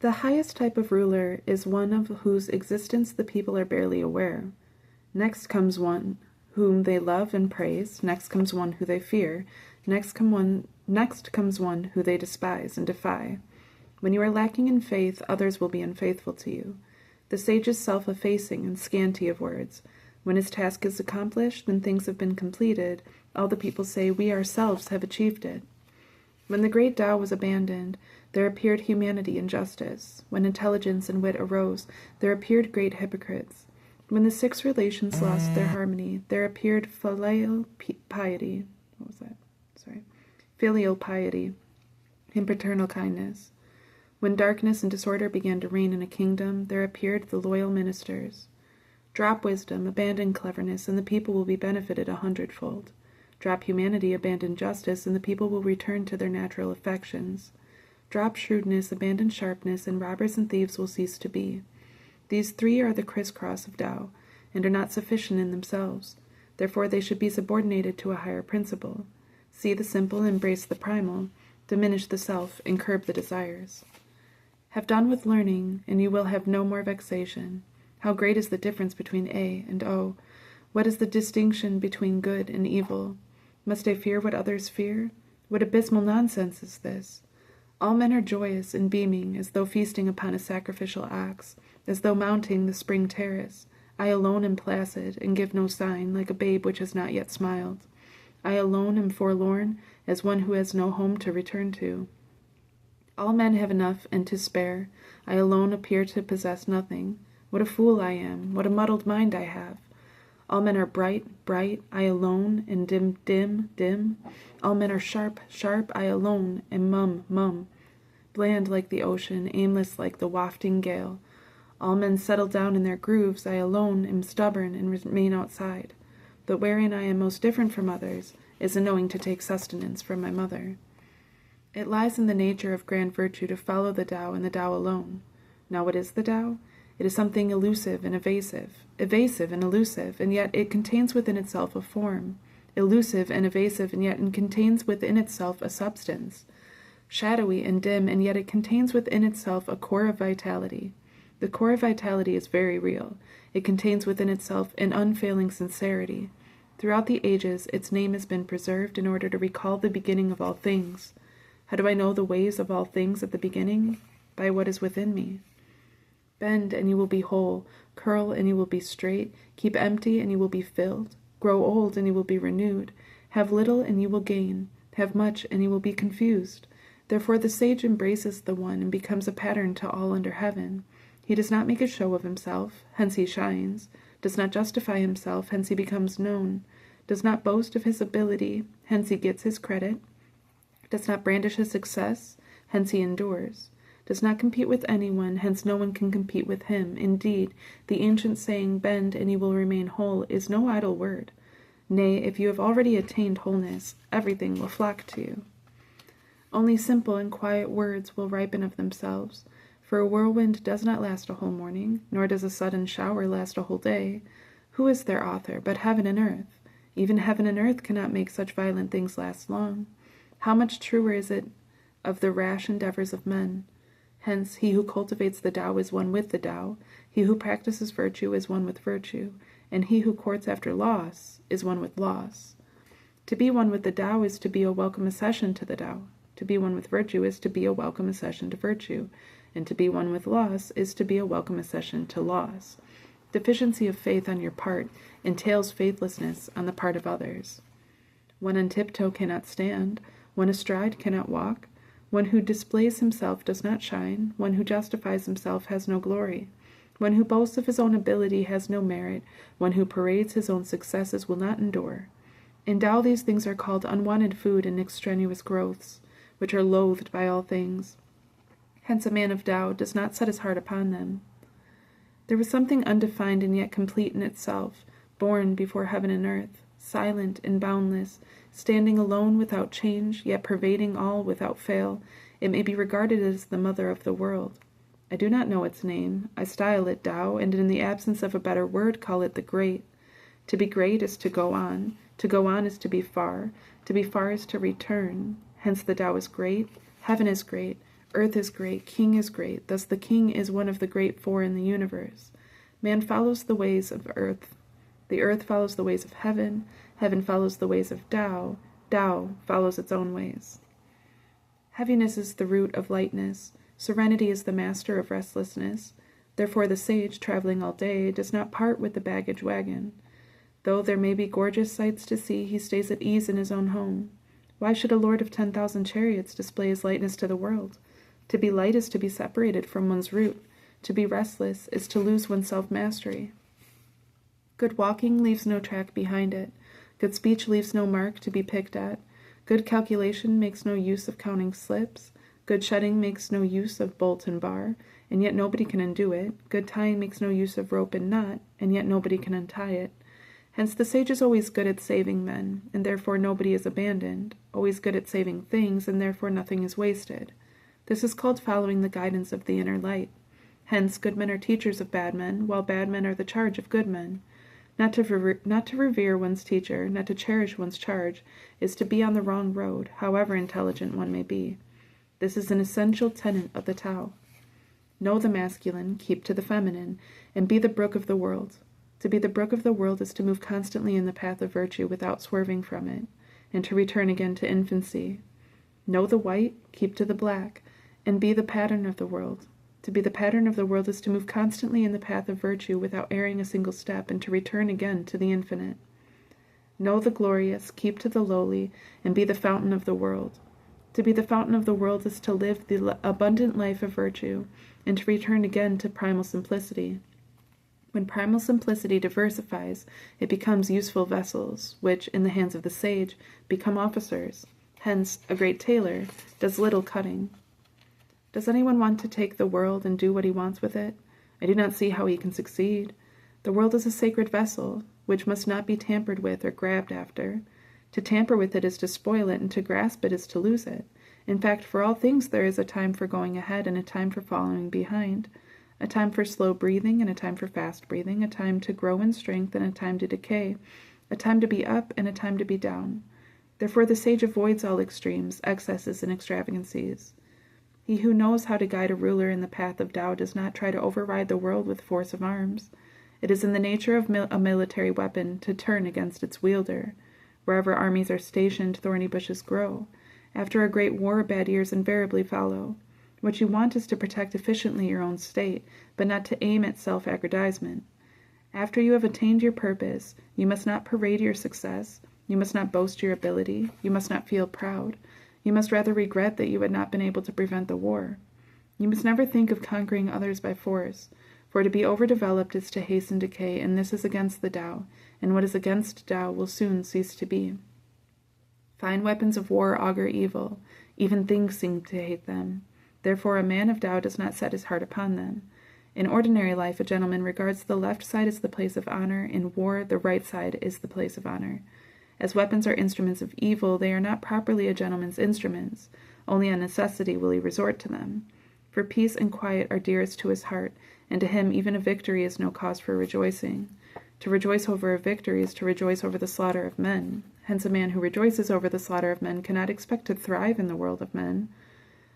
The highest type of ruler is one of whose existence the people are barely aware. Next comes one whom they love and praise. Next comes one who they fear. Next comes one who they despise and defy. When you are lacking in faith, others will be unfaithful to you. The sage is self-effacing and scanty of words. When his task is accomplished and things have been completed, all the people say, "We ourselves have achieved it." When the great Tao was abandoned, there appeared humanity and justice. When intelligence and wit arose, there appeared great hypocrites. When the six relations lost their harmony, there appeared filial piety. Filial piety and paternal kindness. When darkness and disorder began to reign in a kingdom, there appeared the loyal ministers. Drop wisdom, abandon cleverness, and the people will be benefited 100-fold. Drop humanity, abandon justice, and the people will return to their natural affections. Drop shrewdness, abandon sharpness, and robbers and thieves will cease to be. These three are the crisscross of Tao, and are not sufficient in themselves. Therefore they should be subordinated to a higher principle. See the simple, embrace the primal, diminish the self, and curb the desires. Have done with learning, and you will have no more vexation. How great is the difference between A and O? What is the distinction between good and evil? Must I fear what others fear? What abysmal nonsense is this? All men are joyous and beaming, as though feasting upon a sacrificial ox, as though mounting the spring terrace. I alone am placid, and give no sign, like a babe which has not yet smiled. I alone am forlorn, as one who has no home to return to. All men have enough and to spare. I alone appear to possess nothing. What a fool I am! What a muddled mind I have! All men are bright, bright, I alone, and dim, dim, dim. All men are sharp, sharp, I alone, and mum, mum. Bland like the ocean, aimless like the wafting gale. All men settle down in their grooves, I alone am stubborn and remain outside. But wherein I am most different from others is in knowing to take sustenance from my mother. It lies in the nature of grand virtue to follow the Tao and the Tao alone. Now what is the Tao? It is something elusive and evasive and elusive, and yet it contains within itself a form. Elusive and evasive, and yet it contains within itself a substance. Shadowy and dim, and yet it contains within itself a core of vitality. The core of vitality is very real. It contains within itself an unfailing sincerity. Throughout the ages, its name has been preserved in order to recall the beginning of all things. How do I know the ways of all things at the beginning? By what is within me. Bend, and you will be whole. Curl, and you will be straight. Keep empty, and you will be filled. Grow old, and you will be renewed. Have little, and you will gain. Have much, and you will be confused. Therefore the sage embraces the one and becomes a pattern to all under heaven. He does not make a show of himself, hence he shines. Does not justify himself, hence he becomes known. Does not boast of his ability, hence he gets his credit. Does not brandish his success, hence he endures. Does not compete with anyone, hence no one can compete with him. Indeed, the ancient saying, "Bend, and you will remain whole," is no idle word. Nay, if you have already attained wholeness, everything will flock to you. Only simple and quiet words will ripen of themselves, for a whirlwind does not last a whole morning, nor does a sudden shower last a whole day. Who is their author but heaven and earth? Even heaven and earth cannot make such violent things last long. How much truer is it of the rash endeavors of men? Hence, he who cultivates the Tao is one with the Tao, he who practices virtue is one with virtue, and he who courts after loss is one with loss. To be one with the Tao is to be a welcome accession to the Tao. To be one with virtue is to be a welcome accession to virtue, and to be one with loss is to be a welcome accession to loss. Deficiency of faith on your part entails faithlessness on the part of others. One on tiptoe cannot stand, one astride cannot walk. One who displays himself does not shine. One who justifies himself has no glory. One who boasts of his own ability has no merit. One who parades his own successes will not endure. In Tao these things are called unwanted food and extraneous growths, which are loathed by all things. Hence a man of Tao does not set his heart upon them. There was something undefined and yet complete in itself, born before heaven and earth, silent and boundless, standing alone without change, yet pervading all without fail. It may be regarded as the mother of the world. I do not know its name. I style it Tao, and in the absence of a better word call it the Great. To be great is to go on. To go on is to be far. To be far is to return. Hence the Tao is great, heaven is great, Earth is great, king is great, thus the king is one of the great four in the universe. Man follows the ways of earth. The earth follows the ways of heaven. Heaven follows the ways of Tao. Tao follows its own ways. Heaviness is the root of lightness. Serenity is the master of restlessness. Therefore the sage, traveling all day, does not part with the baggage wagon. Though there may be gorgeous sights to see, he stays at ease in his own home. Why should a lord of 10,000 chariots display his lightness to the world? To be light is to be separated from one's root. To be restless is to lose one's self-mastery. Good walking leaves no track behind it. Good speech leaves no mark to be picked at. Good calculation makes no use of counting slips. Good shutting makes no use of bolt and bar, and yet nobody can undo it. Good tying makes no use of rope and knot, and yet nobody can untie it. Hence the sage is always good at saving men, and therefore nobody is abandoned, always good at saving things, and therefore nothing is wasted. This is called following the guidance of the inner light. Hence good men are teachers of bad men, while bad men are the charge of good men. Not to revere one's teacher, not to cherish one's charge, is to be on the wrong road, however intelligent one may be. This is an essential tenet of the Tao. Know the masculine, keep to the feminine, and be the brook of the world. To be the brook of the world is to move constantly in the path of virtue without swerving from it, and to return again to infancy. Know the white, keep to the black, and be the pattern of the world. To be the pattern of the world is to move constantly in the path of virtue without erring a single step, and to return again to the infinite. Know the glorious, keep to the lowly, and be the fountain of the world. To be the fountain of the world is to live the abundant life of virtue, and to return again to primal simplicity. When primal simplicity diversifies, it becomes useful vessels, which, in the hands of the sage, become officers. Hence, a great tailor does little cutting. Does anyone want to take the world and do what he wants with it? I do not see how he can succeed. The world is a sacred vessel, which must not be tampered with or grabbed after. To tamper with it is to spoil it, and to grasp it is to lose it. In fact, for all things there is a time for going ahead and a time for following behind, a time for slow breathing and a time for fast breathing, a time to grow in strength and a time to decay, a time to be up and a time to be down. Therefore the sage avoids all extremes, excesses, and extravagancies. He who knows how to guide a ruler in the path of Tao does not try to override the world with force of arms. It is in the nature of a military weapon to turn against its wielder. Wherever armies are stationed, thorny bushes grow. After a great war, bad years invariably follow. What you want is to protect efficiently your own state, but not to aim at self-aggrandizement. After you have attained your purpose, you must not parade your success, you must not boast your ability, you must not feel proud. You must rather regret that you had not been able to prevent the war. You must never think of conquering others by force, for to be overdeveloped is to hasten decay, and this is against the Tao, and what is against Tao will soon cease to be. Fine weapons of war augur evil, even things seem to hate them. Therefore a man of Tao does not set his heart upon them. In ordinary life a gentleman regards the left side as the place of honor, in war the right side is the place of honor. As weapons are instruments of evil, they are not properly a gentleman's instruments. Only on necessity will he resort to them. For peace and quiet are dearest to his heart, and to him even a victory is no cause for rejoicing. To rejoice over a victory is to rejoice over the slaughter of men. Hence a man who rejoices over the slaughter of men cannot expect to thrive in the world of men.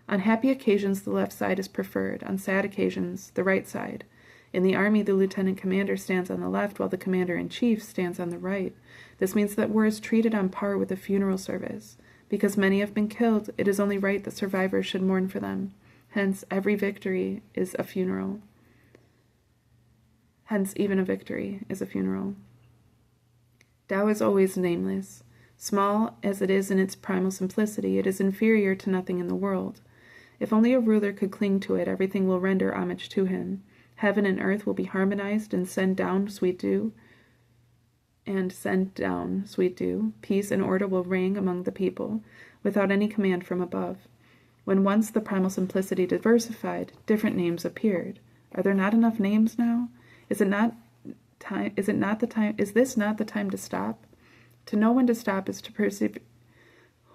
On happy occasions the left side is preferred, on sad occasions the right side. In the army the lieutenant commander stands on the left, while the commander-in-chief stands on the right. This means that war is treated on par with a funeral service. Because many have been killed, it is only right that survivors should mourn for them. Hence, every victory is a funeral. Hence, even a victory is a funeral. Tao is always nameless. Small as it is in its primal simplicity, it is inferior to nothing in the world. If only a ruler could cling to it, everything will render homage to him. Heaven and earth will be harmonized and send down sweet dew. Peace and order will reign among the people, without any command from above. When once the primal simplicity diversified, different names appeared. Are there not enough names now? Is this not the time to stop? To know when to stop is to perceive.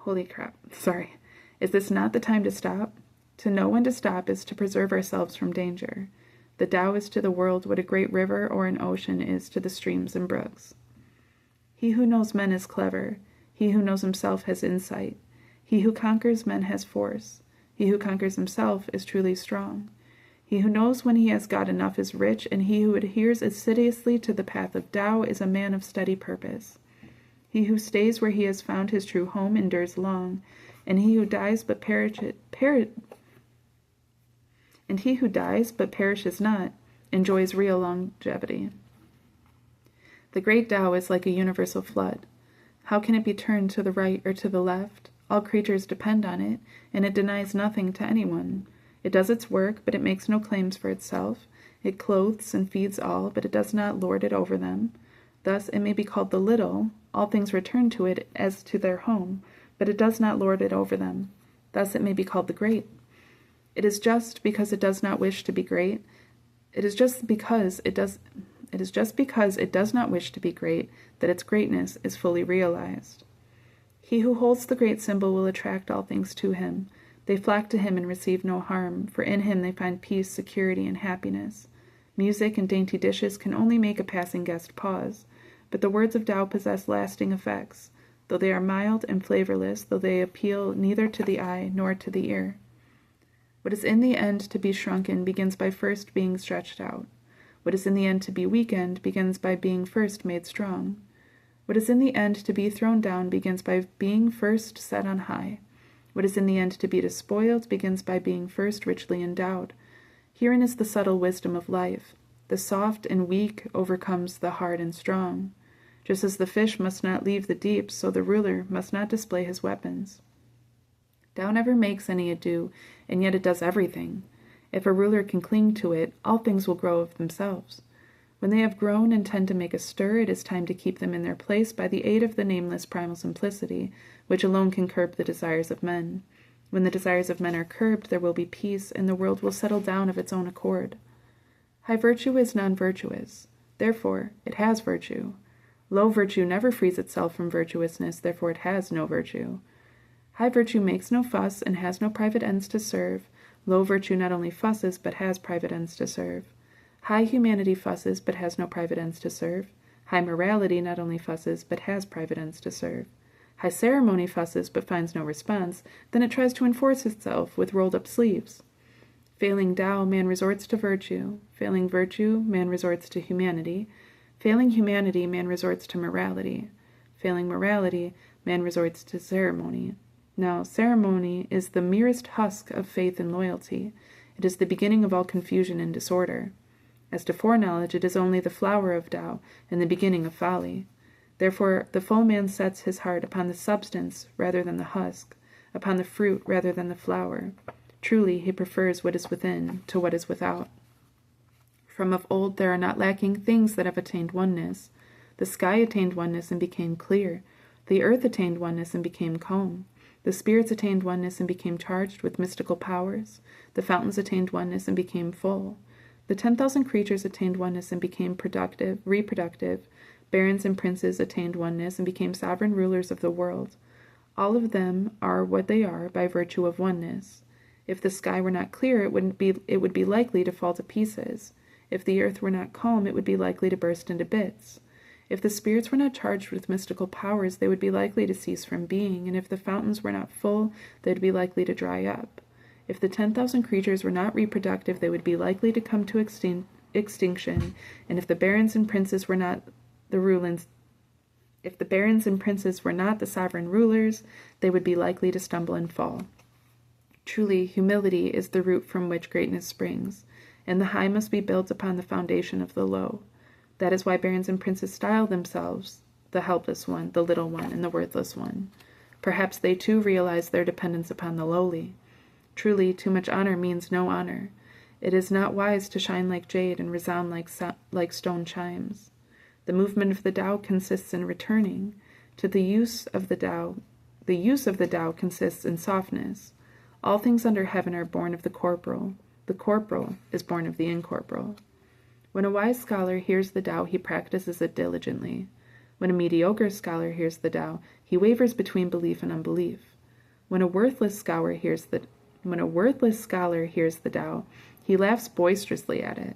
Is this not the time to stop? To know when to stop is to preserve ourselves from danger. The Tao is to the world what a great river or an ocean is to the streams and brooks. He who knows men is clever. He who knows himself has insight. He who conquers men has force. He who conquers himself is truly strong. He who knows when he has got enough is rich, and he who adheres assiduously to the path of Tao is a man of steady purpose. He who stays where he has found his true home endures long, and he who dies but perishes not enjoys real longevity. The great Tao is like a universal flood. How can it be turned to the right or to the left? All creatures depend on it, and it denies nothing to anyone. It does its work, but it makes no claims for itself. It clothes and feeds all, but it does not lord it over them. Thus it may be called the little. All things return to it as to their home, but it does not lord it over them. Thus it may be called the great. It is just because it does not wish to be great. It is just because it does not wish to be great that its greatness is fully realized. He who holds the great symbol will attract all things to him. They flock to him and receive no harm, for in him they find peace, security, and happiness. Music and dainty dishes can only make a passing guest pause, but the words of Tao possess lasting effects, though they are mild and flavorless, though they appeal neither to the eye nor to the ear. What is in the end to be shrunken begins by first being stretched out. What is in the end to be weakened begins by being first made strong. What is in the end to be thrown down begins by being first set on high. What is in the end to be despoiled begins by being first richly endowed. Herein is the subtle wisdom of life. The soft and weak overcomes the hard and strong. Just as the fish must not leave the deep, so the ruler must not display his weapons. Tao never makes any ado, and yet it does everything. If a ruler can cling to it, all things will grow of themselves. When they have grown and tend to make a stir, it is time to keep them in their place by the aid of the nameless primal simplicity, which alone can curb the desires of men. When the desires of men are curbed, there will be peace, and the world will settle down of its own accord. High virtue is non-virtuous. Therefore, it has virtue. Low virtue never frees itself from virtuousness, therefore it has no virtue. High virtue makes no fuss and has no private ends to serve. Low virtue not only fusses, but has private ends to serve. High humanity fusses, but has no private ends to serve. High morality not only fusses, but has private ends to serve. High ceremony fusses, but finds no response. Then it tries to enforce itself with rolled-up sleeves. Failing Tao, man resorts to virtue. Failing virtue, man resorts to humanity. Failing humanity, man resorts to morality. Failing morality, man resorts to ceremony. Now, ceremony is the merest husk of faith and loyalty. It is the beginning of all confusion and disorder. As to foreknowledge, it is only the flower of Tao and the beginning of folly. Therefore, the full man sets his heart upon the substance rather than the husk, upon the fruit rather than the flower. Truly, he prefers what is within to what is without. From of old there are not lacking things that have attained oneness. The sky attained oneness and became clear. The earth attained oneness and became calm. The spirits attained oneness and became charged with mystical powers. The fountains attained oneness and became full. The 10,000 creatures attained oneness and became reproductive. Barons and princes attained oneness and became sovereign rulers of the world. All of them are what they are by virtue of oneness. If the sky were not clear, it would be likely to fall to pieces. If the earth were not calm, it would be likely to burst into bits. If the spirits were not charged with mystical powers, they would be likely to cease from being, and if the fountains were not full, they would be likely to dry up. If the 10,000 creatures were not reproductive, they would be likely to come to extinction, and if the barons and princes were not the sovereign rulers, they would be likely to stumble and fall. Truly, humility is the root from which greatness springs, and the high must be built upon the foundation of the low. That is why barons and princes style themselves the helpless one, the little one, and the worthless one. Perhaps they too realize their dependence upon the lowly. Truly, too much honor means no honor. It is not wise to shine like jade and resound like stone chimes. The movement of the Tao consists in returning. To the use of the Tao consists in softness. All things under heaven are born of the corporal. The corporal is born of the incorporeal. When a wise scholar hears the Tao, he practices it diligently. When a mediocre scholar hears the Tao, he wavers between belief and unbelief. When a worthless scholar hears the Tao, he laughs boisterously at it.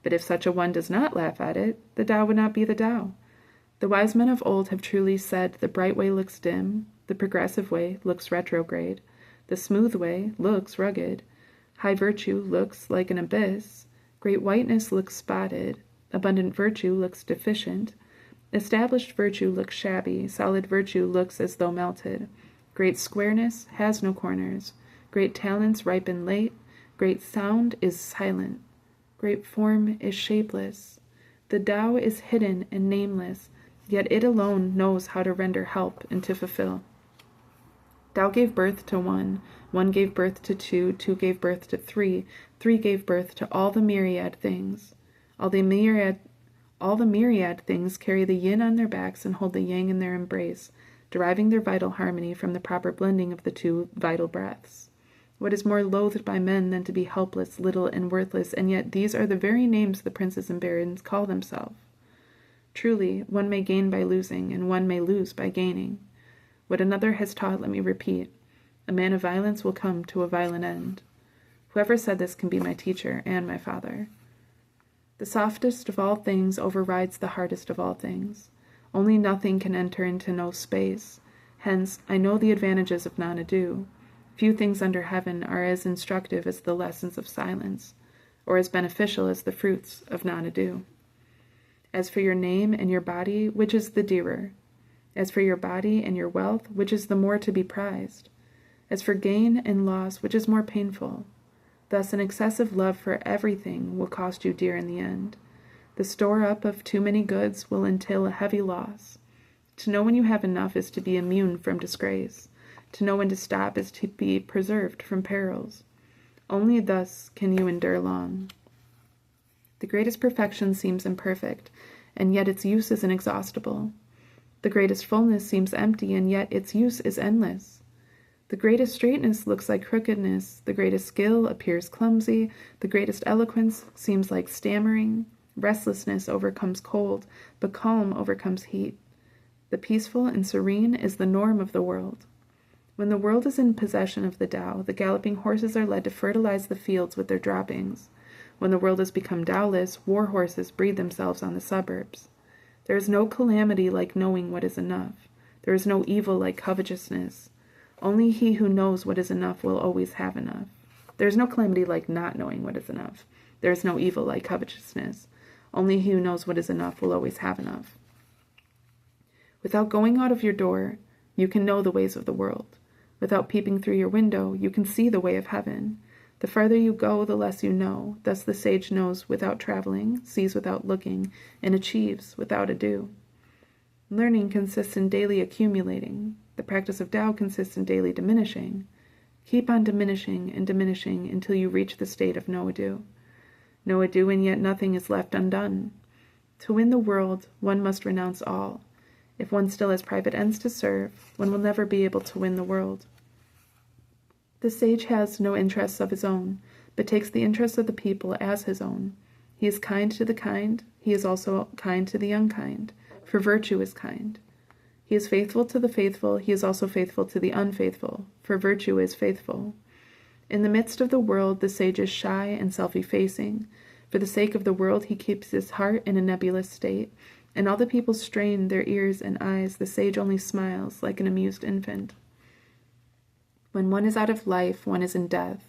But if such a one does not laugh at it, the Tao would not be the Tao. The wise men of old have truly said, the bright way looks dim, the progressive way looks retrograde. The smooth way looks rugged. High virtue looks like an abyss. Great whiteness looks spotted. Abundant virtue looks deficient. Established virtue looks shabby. Solid virtue looks as though melted. Great squareness has no corners. Great talents ripen late. Great sound is silent. Great form is shapeless. The Tao is hidden and nameless, yet it alone knows how to render help and to fulfill. Tao gave birth to one gave birth to two gave birth to three gave birth to all the myriad things. All the myriad things carry the yin on their backs and hold the yang in their embrace, deriving their vital harmony from the proper blending of the two vital breaths. What is more loathed by men than to be helpless, little, and worthless, and yet these are the very names the princes and barons call themselves. Truly, one may gain by losing, and one may lose by gaining. What another has taught, let me repeat. A man of violence will come to a violent end. Whoever said this can be my teacher and my father. The softest of all things overrides the hardest of all things. Only nothing can enter into no space. Hence, I know the advantages of non-ado. Few things under heaven are as instructive as the lessons of silence, or as beneficial as the fruits of non-ado. As for your name and your body, which is the dearer? As for your body and your wealth, which is the more to be prized? As for gain and loss, which is more painful? Thus an excessive love for everything will cost you dear in the end. The store-up of too many goods will entail a heavy loss. To know when you have enough is to be immune from disgrace. To know when to stop is to be preserved from perils. Only thus can you endure long. The greatest perfection seems imperfect, and yet its use is inexhaustible. The greatest fullness seems empty, and yet its use is endless. The greatest straightness looks like crookedness. The greatest skill appears clumsy. The greatest eloquence seems like stammering. Restlessness overcomes cold, but calm overcomes heat. The peaceful and serene is the norm of the world. When the world is in possession of the Tao, the galloping horses are led to fertilize the fields with their droppings. When the world has become Taoless, war horses breed themselves on the suburbs. There is no calamity like knowing what is enough. There is no evil like covetousness. Only he who knows what is enough will always have enough. There is no calamity like not knowing what is enough. There is no evil like covetousness. Only he who knows what is enough will always have enough. Without going out of your door, you can know the ways of the world. Without peeping through your window, you can see the way of heaven. The farther you go, the less you know. Thus the sage knows without traveling, sees without looking, and achieves without ado. Learning consists in daily accumulating. The practice of Tao consists in daily diminishing. Keep on diminishing and diminishing until you reach the state of no ado. No ado, and yet nothing is left undone. To win the world, one must renounce all. If one still has private ends to serve, one will never be able to win the world. The sage has no interests of his own, but takes the interests of the people as his own. He is kind to the kind, he is also kind to the unkind, for virtue is kind. He is faithful to the faithful, he is also faithful to the unfaithful, for virtue is faithful. In the midst of the world, the sage is shy and self-effacing. For the sake of the world, he keeps his heart in a nebulous state, and all the people strain their ears and eyes, the sage only smiles like an amused infant. When one is out of life, one is in death.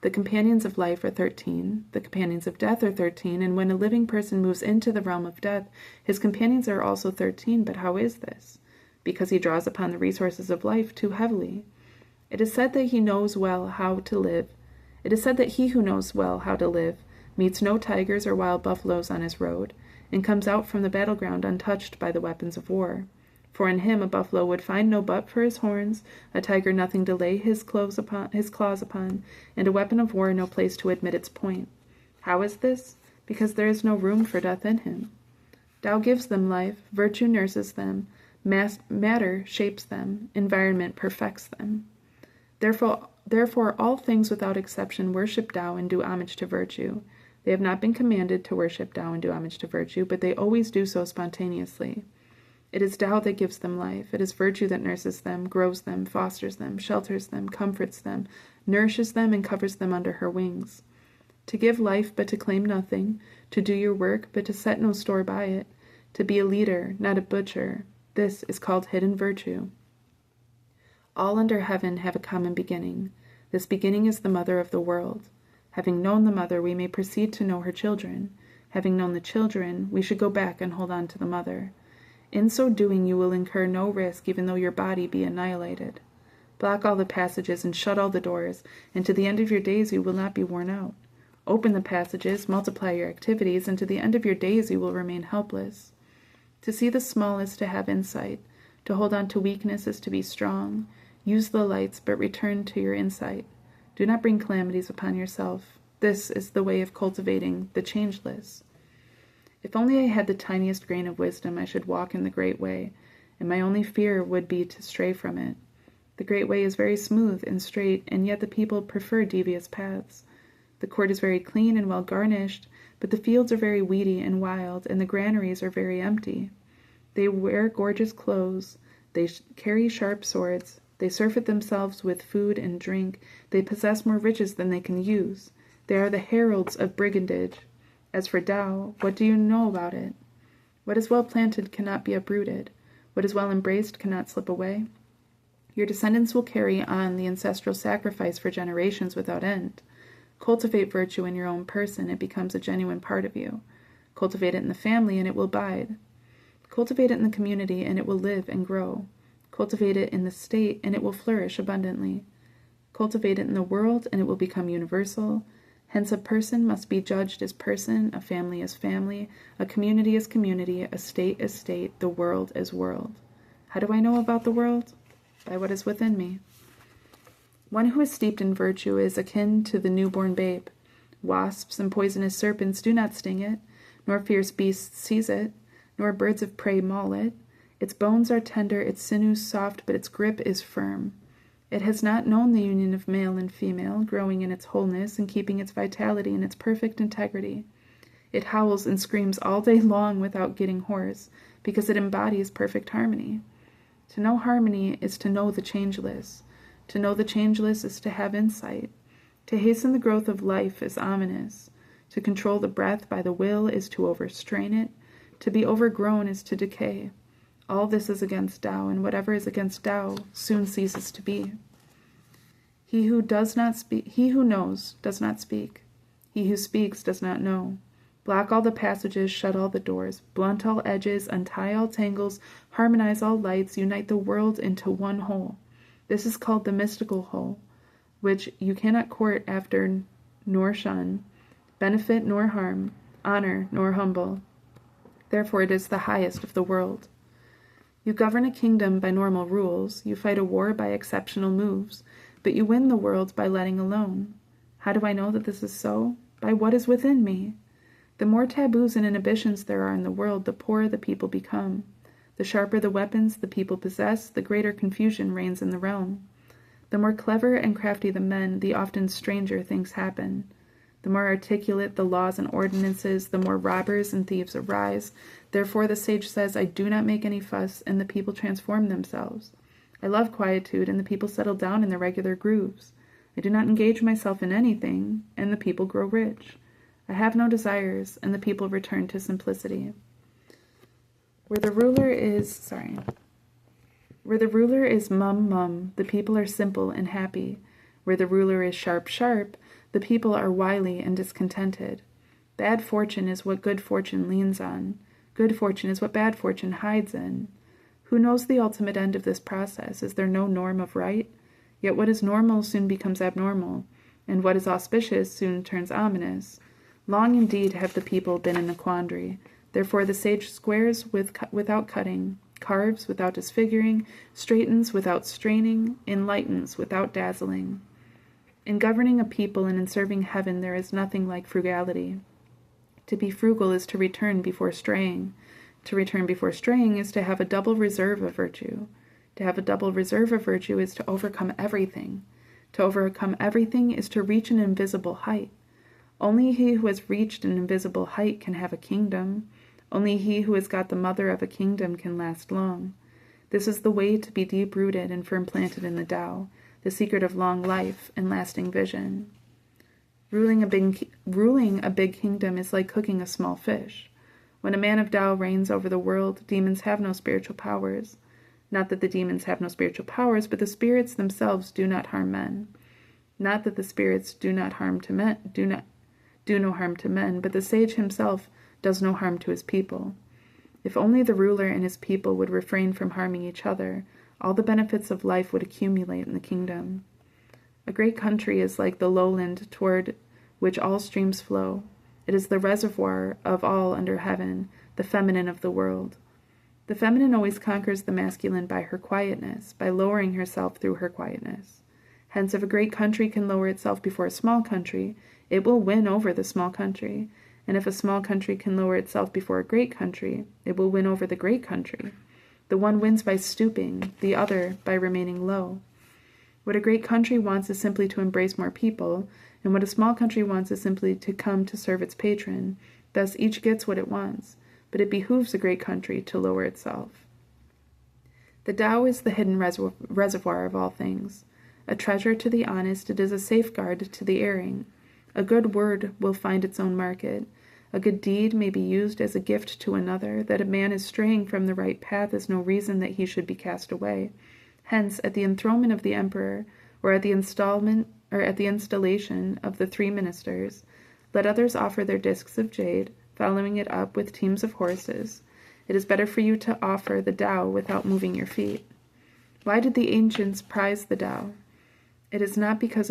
The companions of life are 13, the companions of death are 13, and when a living person moves into the realm of death, his companions are also 13. But how is this? Because he draws upon the resources of life too heavily. It is said that he knows well how to live. It is said that he who knows well how to live meets no tigers or wild buffaloes on his road, and comes out from the battleground untouched by the weapons of war. For in him a buffalo would find no butt for his horns, a tiger nothing to lay his claws upon, and a weapon of war no place to admit its point. How is this? Because there is no room for death in him. Tao gives them life, virtue nurses them, matter shapes them, environment perfects them. Therefore, all things without exception worship Tao and do homage to virtue. They have not been commanded to worship Tao and do homage to virtue, but they always do so spontaneously. It is Tao that gives them life. It is virtue that nurses them, grows them, fosters them, shelters them, comforts them, nourishes them, and covers them under her wings. To give life but to claim nothing, to do your work but to set no store by it, to be a leader, not a butcher, this is called hidden virtue. All under heaven have a common beginning. This beginning is the mother of the world. Having known the mother, we may proceed to know her children. Having known the children, we should go back and hold on to the mother. In so doing, you will incur no risk, even though your body be annihilated. Block all the passages and shut all the doors, and to the end of your days you will not be worn out. Open the passages, multiply your activities, and to the end of your days you will remain helpless. To see the small is to have insight. To hold on to weakness is to be strong. Use the lights, but return to your insight. Do not bring calamities upon yourself. This is the way of cultivating the changeless. If only I had the tiniest grain of wisdom, I should walk in the great way, and my only fear would be to stray from it. The great way is very smooth and straight, and yet the people prefer devious paths. The court is very clean and well garnished, but the fields are very weedy and wild, and the granaries are very empty. They wear gorgeous clothes, they carry sharp swords, they surfeit themselves with food and drink, they possess more riches than they can use. They are the heralds of brigandage. As for Tao, what do you know about it? What is well planted cannot be uprooted. What is well embraced cannot slip away. Your descendants will carry on the ancestral sacrifice for generations without end. Cultivate virtue in your own person, it becomes a genuine part of you. Cultivate it in the family, and it will abide. Cultivate it in the community, and it will live and grow. Cultivate it in the state, and it will flourish abundantly. Cultivate it in the world, and it will become universal. Hence a person must be judged as person, a family as family, a community as community, a state as state, the world as world. How do I know about the world? By what is within me. One who is steeped in virtue is akin to the newborn babe. Wasps and poisonous serpents do not sting it, nor fierce beasts seize it, nor birds of prey maul it. Its bones are tender, its sinews soft, but its grip is firm. It has not known the union of male and female, growing in its wholeness and keeping its vitality in its perfect integrity. It howls and screams all day long without getting hoarse, because it embodies perfect harmony. To know harmony is to know the changeless. To know the changeless is to have insight. To hasten the growth of life is ominous. To control the breath by the will is to overstrain it. To be overgrown is to decay. All this is against Tao, and whatever is against Tao soon ceases to be. He who knows does not speak. He who speaks does not know. Block all the passages, shut all the doors, blunt all edges, untie all tangles, harmonize all lights, unite the world into one whole. This is called the mystical whole, which you cannot court after nor shun, benefit nor harm, honor nor humble. Therefore it is the highest of the world. You govern a kingdom by normal rules, you fight a war by exceptional moves, but you win the world by letting alone. How do I know that this is so? By what is within me. The more taboos and inhibitions there are in the world, the poorer the people become. The sharper the weapons the people possess, the greater confusion reigns in the realm. The more clever and crafty the men, the often stranger things happen. The more articulate the laws and ordinances, the more robbers and thieves arise. Therefore the sage says, I do not make any fuss, and the people transform themselves. I love quietude, and the people settle down in their regular grooves. I do not engage myself in anything, and the people grow rich. I have no desires, and the people return to simplicity. Where the ruler is mum, the people are simple and happy. Where the ruler is sharp, the people are wily and discontented. Bad fortune is what good fortune leans on. Good fortune is what bad fortune hides in. Who knows the ultimate end of this process? Is there no norm of right? Yet what is normal soon becomes abnormal, and what is auspicious soon turns ominous. Long indeed have the people been in a quandary. Therefore the sage squares without cutting, carves without disfiguring, straightens without straining, enlightens without dazzling. In governing a people and in serving heaven there is nothing like frugality. To be frugal is to return before straying. To return before straying is to have a double reserve of virtue. To have a double reserve of virtue is to overcome everything. To overcome everything is to reach an invisible height. Only he who has reached an invisible height can have a kingdom. Only he who has got the mother of a kingdom can last long. This is the way to be deep-rooted and firm-planted in the Tao, the secret of long life and lasting vision. Ruling a big kingdom is like cooking a small fish. When a man of Tao reigns over the world, demons have no spiritual powers. Not that the demons have no spiritual powers, but the spirits themselves do not harm men. Not that the spirits do no harm to men, but the sage himself does no harm to his people. If only the ruler and his people would refrain from harming each other, all the benefits of life would accumulate in the kingdom. A great country is like the lowland toward which all streams flow. It is the reservoir of all under heaven, the feminine of the world. The feminine always conquers the masculine by her quietness, by lowering herself through her quietness. Hence, if a great country can lower itself before a small country, it will win over the small country. And if a small country can lower itself before a great country, it will win over the great country. The one wins by stooping, the other by remaining low. What a great country wants is simply to embrace more people, and what a small country wants is simply to come to serve its patron. Thus each gets what it wants, but it behooves a great country to lower itself. The Tao is the hidden reservoir of all things. A treasure to the honest, it is a safeguard to the erring. A good word will find its own market. A good deed may be used as a gift to another. That a man is straying from the right path is no reason that he should be cast away. Hence, at the enthronement of the emperor, or at the installation of the 3 ministers, let others offer their discs of jade, following it up with teams of horses. It is better for you to offer the Tao without moving your feet. Why did the ancients prize the Tao? Is it not because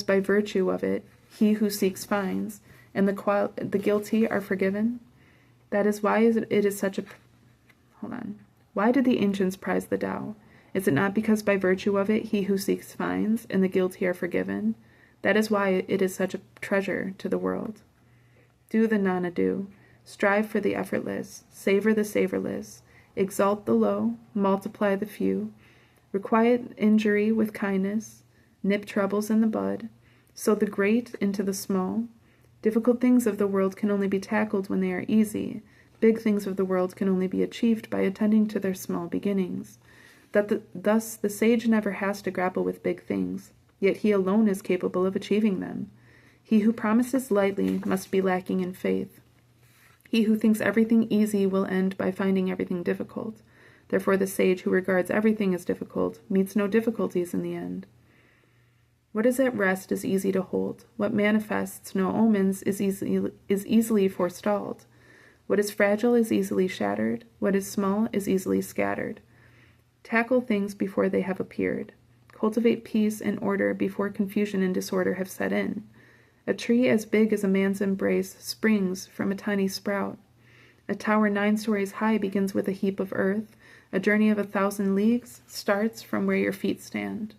by virtue of it he who seeks finds, and the guilty are forgiven? That is why it is such a... Why did the ancients prize the Tao? Is it not because by virtue of it he who seeks finds, and the guilty are forgiven? That is why it is such a treasure to the world. Do the non-ado. Strive for the effortless. Savor the savorless. Exalt the low. Multiply the few. Requite injury with kindness. Nip troubles in the bud. Sow the great into the small. Difficult things of the world can only be tackled when they are easy. Big things of the world can only be achieved by attending to their small beginnings. Thus the sage never has to grapple with big things, yet he alone is capable of achieving them. He who promises lightly must be lacking in faith. He who thinks everything easy will end by finding everything difficult. Therefore the sage who regards everything as difficult meets no difficulties in the end. What is at rest is easy to hold. What manifests no omens is easily forestalled. What is fragile is easily shattered. What is small is easily scattered. Tackle things before they have appeared. Cultivate peace and order before confusion and disorder have set in. A tree as big as a man's embrace springs from a tiny sprout. A tower 9 stories high begins with a heap of earth. A journey of 1,000 leagues starts from where your feet stand.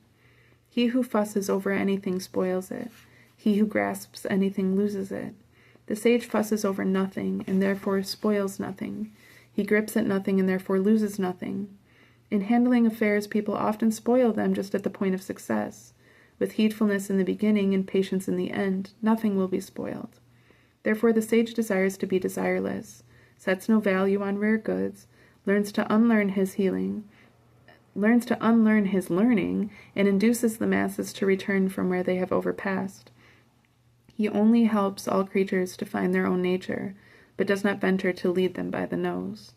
He who fusses over anything spoils it. He who grasps anything loses it. The sage fusses over nothing, and therefore spoils nothing. He grips at nothing, and therefore loses nothing. In handling affairs, people often spoil them just at the point of success. With heedfulness in the beginning and patience in the end, nothing will be spoiled. Therefore the sage desires to be desireless, sets no value on rare goods, learns to unlearn his learning, and induces the masses to return from where they have overpassed. He only helps all creatures to find their own nature, but does not venture to lead them by the nose.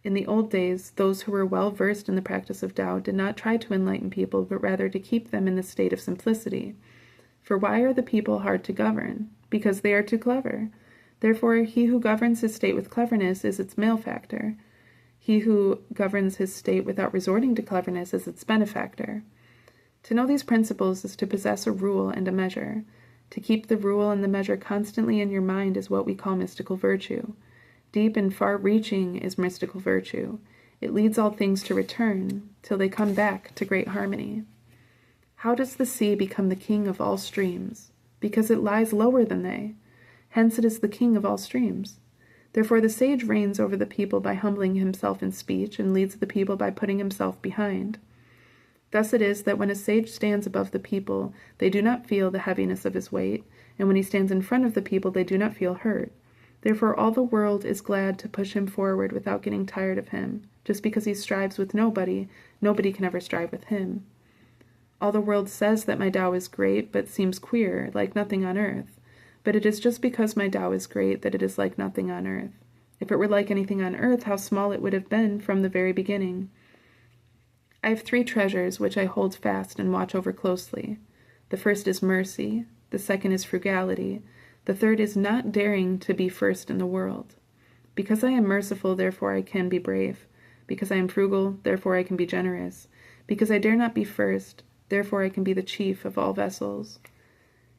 In the old days, those who were well versed in the practice of Tao did not try to enlighten people, but rather to keep them in the state of simplicity. For why are the people hard to govern? Because they are too clever. Therefore, he who governs his state with cleverness is its malefactor. He who governs his state without resorting to cleverness is its benefactor. To know these principles is to possess a rule and a measure. To keep the rule and the measure constantly in your mind is what we call mystical virtue. Deep and far-reaching is mystical virtue. It leads all things to return, till they come back to great harmony. How does the sea become the king of all streams? Because it lies lower than they. Hence it is the king of all streams. Therefore the sage reigns over the people by humbling himself in speech, and leads the people by putting himself behind. Thus it is that when a sage stands above the people, they do not feel the heaviness of his weight, and when he stands in front of the people, they do not feel hurt. Therefore all the world is glad to push him forward without getting tired of him. Just because he strives with nobody, nobody can ever strive with him. All the world says that my Tao is great, but seems queer, like nothing on earth. But it is just because my Tao is great that it is like nothing on earth. If it were like anything on earth, how small it would have been from the very beginning. I have 3 treasures which I hold fast and watch over closely. The first is mercy, the second is frugality, the third is not daring to be first in the world. Because I am merciful, therefore I can be brave. Because I am frugal, therefore I can be generous. Because I dare not be first, therefore I can be the chief of all vessels.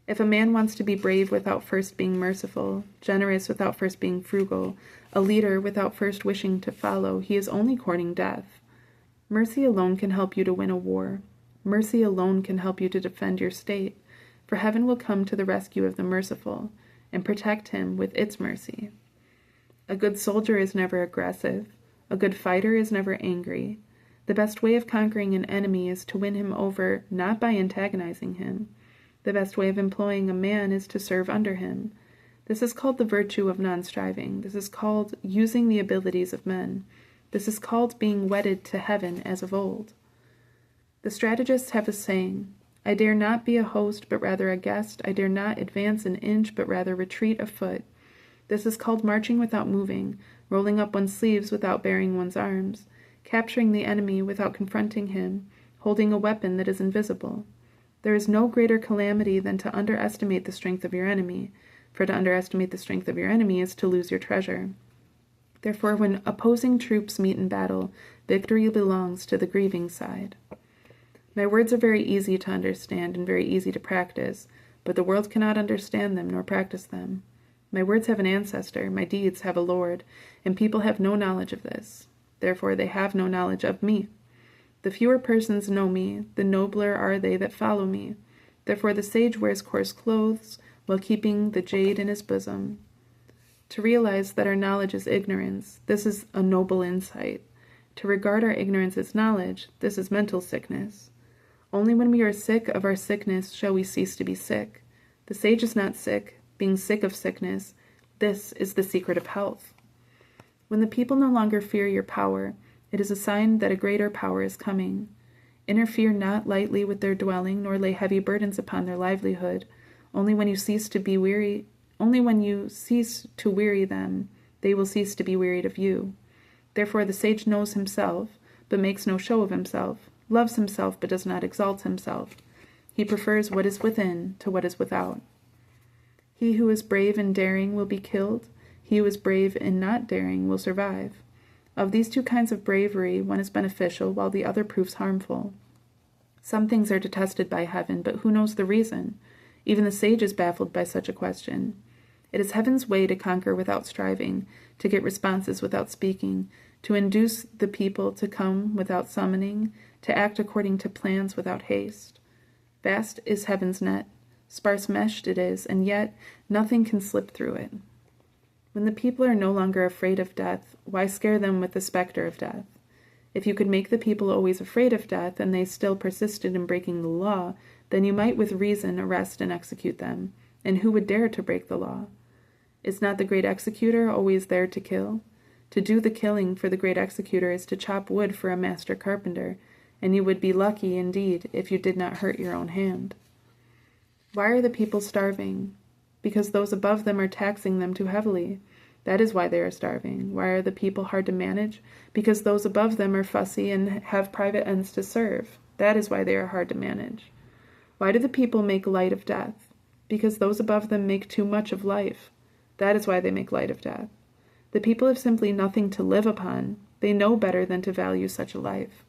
If a man wants to be brave without first being merciful, generous without first being frugal, a leader without first wishing to follow, he is only courting death. Mercy alone can help you to win a war. Mercy alone can help you to defend your state, for heaven will come to the rescue of the merciful and protect him with its mercy. A good soldier is never aggressive. A good fighter is never angry. The best way of conquering an enemy is to win him over not by antagonizing him. The best way of employing a man is to serve under him. This is called the virtue of non-striving. This is called using the abilities of men. This is called being wedded to heaven as of old. The strategists have a saying, I dare not be a host, but rather a guest. I dare not advance an inch, but rather retreat a foot. This is called marching without moving, rolling up one's sleeves without baring one's arms, capturing the enemy without confronting him, holding a weapon that is invisible. There is no greater calamity than to underestimate the strength of your enemy, for to underestimate the strength of your enemy is to lose your treasure. Therefore, when opposing troops meet in battle, victory belongs to the grieving side. My words are very easy to understand and very easy to practice, but the world cannot understand them nor practice them. My words have an ancestor, my deeds have a Lord, and people have no knowledge of this. Therefore they have no knowledge of me. The fewer persons know me, the nobler are they that follow me. Therefore the sage wears coarse clothes, while keeping the jade in his bosom. To realize that our knowledge is ignorance, this is a noble insight. To regard our ignorance as knowledge, this is mental sickness. Only when we are sick of our sickness shall we cease to be sick. The sage is not sick, being sick of sickness. This is the secret of health. When the people no longer fear your power, it is a sign that a greater power is coming. Interfere not lightly with their dwelling, nor lay heavy burdens upon their livelihood. Only when you cease to weary them, they will cease to be wearied of you. Therefore the sage knows himself, but makes no show of himself, loves himself, but does not exalt himself. He prefers what is within to what is without. He who is brave and daring will be killed. He who is brave and not daring will survive. Of these 2 kinds of bravery, one is beneficial, while the other proves harmful. Some things are detested by heaven, but who knows the reason? Even the sage is baffled by such a question. It is heaven's way to conquer without striving, to get responses without speaking, to induce the people to come without summoning, to act according to plans without haste. Vast is heaven's net, sparse meshed it is, and yet nothing can slip through it. When the people are no longer afraid of death, why scare them with the specter of death? If you could make the people always afraid of death, and they still persisted in breaking the law, then you might with reason arrest and execute them. And who would dare to break the law? Is not the great executor always there to kill? To do the killing for the great executor is to chop wood for a master carpenter, and you would be lucky indeed if you did not hurt your own hand. Why are the people starving? Because those above them are taxing them too heavily. That is why they are starving. Why are the people hard to manage? Because those above them are fussy and have private ends to serve. That is why they are hard to manage. Why do the people make light of death? Because those above them make too much of life. That is why they make light of death. The people have simply nothing to live upon. They know better than to value such a life.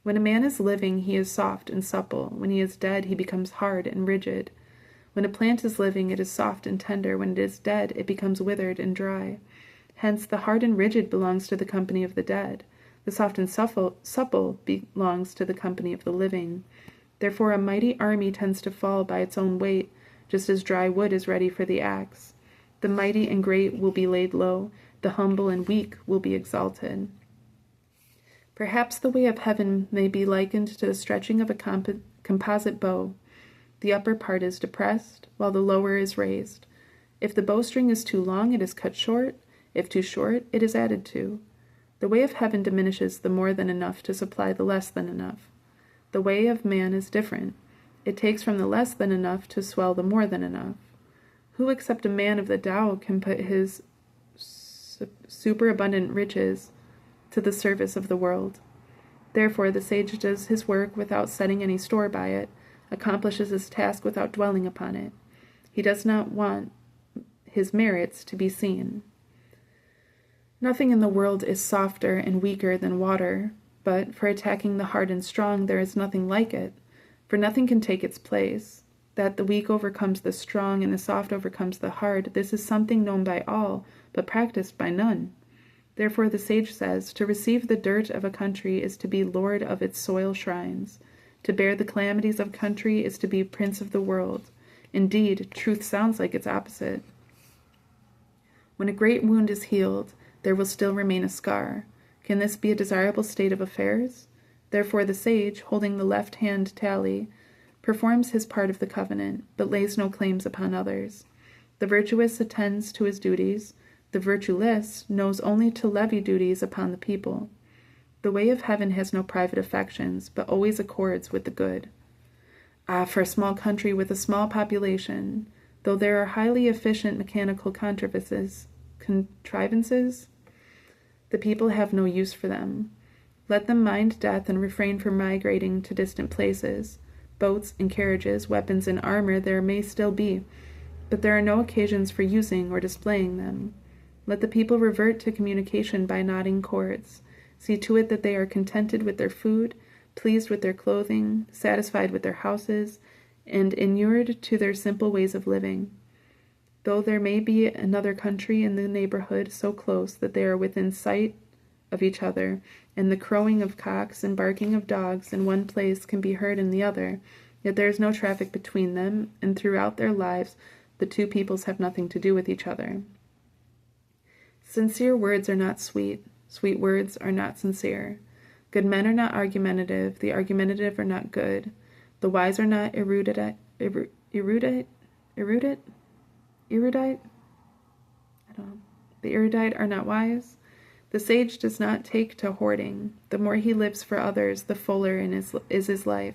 When a man is living, he is soft and supple. When he is dead, he becomes hard and rigid. When a plant is living, it is soft and tender. When it is dead, it becomes withered and dry. Hence, the hard and rigid belongs to the company of the dead. The soft and supple belongs to the company of the living. Therefore, a mighty army tends to fall by its own weight, just as dry wood is ready for the axe. The mighty and great will be laid low. The humble and weak will be exalted. Perhaps the way of heaven may be likened to the stretching of a composite bow. The upper part is depressed, while the lower is raised. If the bowstring is too long, it is cut short. If too short, it is added to. The way of heaven diminishes the more than enough to supply the less than enough. The way of man is different. It takes from the less than enough to swell the more than enough. Who except a man of the Tao can put his superabundant riches to the service of the world. Therefore, the sage does his work without setting any store by it, accomplishes his task without dwelling upon it. He does not want his merits to be seen. Nothing in the world is softer and weaker than water, but for attacking the hard and strong there is nothing like it, for nothing can take its place. That the weak overcomes the strong and the soft overcomes the hard, this is something known by all, but practiced by none. Therefore the sage says, to receive the dirt of a country is to be lord of its soil shrines. To bear the calamities of a country is to be prince of the world. Indeed, truth sounds like its opposite. When a great wound is healed, there will still remain a scar. Can this be a desirable state of affairs? Therefore the sage, holding the left hand tally, performs his part of the covenant, but lays no claims upon others. The virtuous attends to his duties. The virtueless knows only to levy duties upon the people. The way of heaven has no private affections, but always accords with the good. Ah, for a small country with a small population, though there are highly efficient mechanical contrivances, the people have no use for them. Let them mind death and refrain from migrating to distant places. Boats and carriages, weapons and armor there may still be, but there are no occasions for using or displaying them. Let the people revert to communication by knotting cords. See to it that they are contented with their food, pleased with their clothing, satisfied with their houses, and inured to their simple ways of living. Though there may be another country in the neighborhood so close that they are within sight of each other, and the crowing of cocks and barking of dogs in one place can be heard in the other, yet there is no traffic between them, and throughout their lives the two peoples have nothing to do with each other. Sincere words are not sweet, sweet words are not sincere. Good men are not argumentative, the argumentative are not good. The wise are not erudite? I don't know. The erudite are not wise. The sage does not take to hoarding. The more he lives for others, the fuller is his life.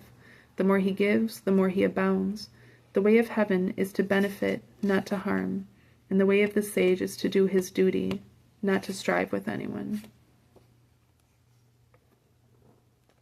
The more he gives, the more he abounds. The way of heaven is to benefit, not to harm. And the way of the sage is to do his duty, not to strive with anyone.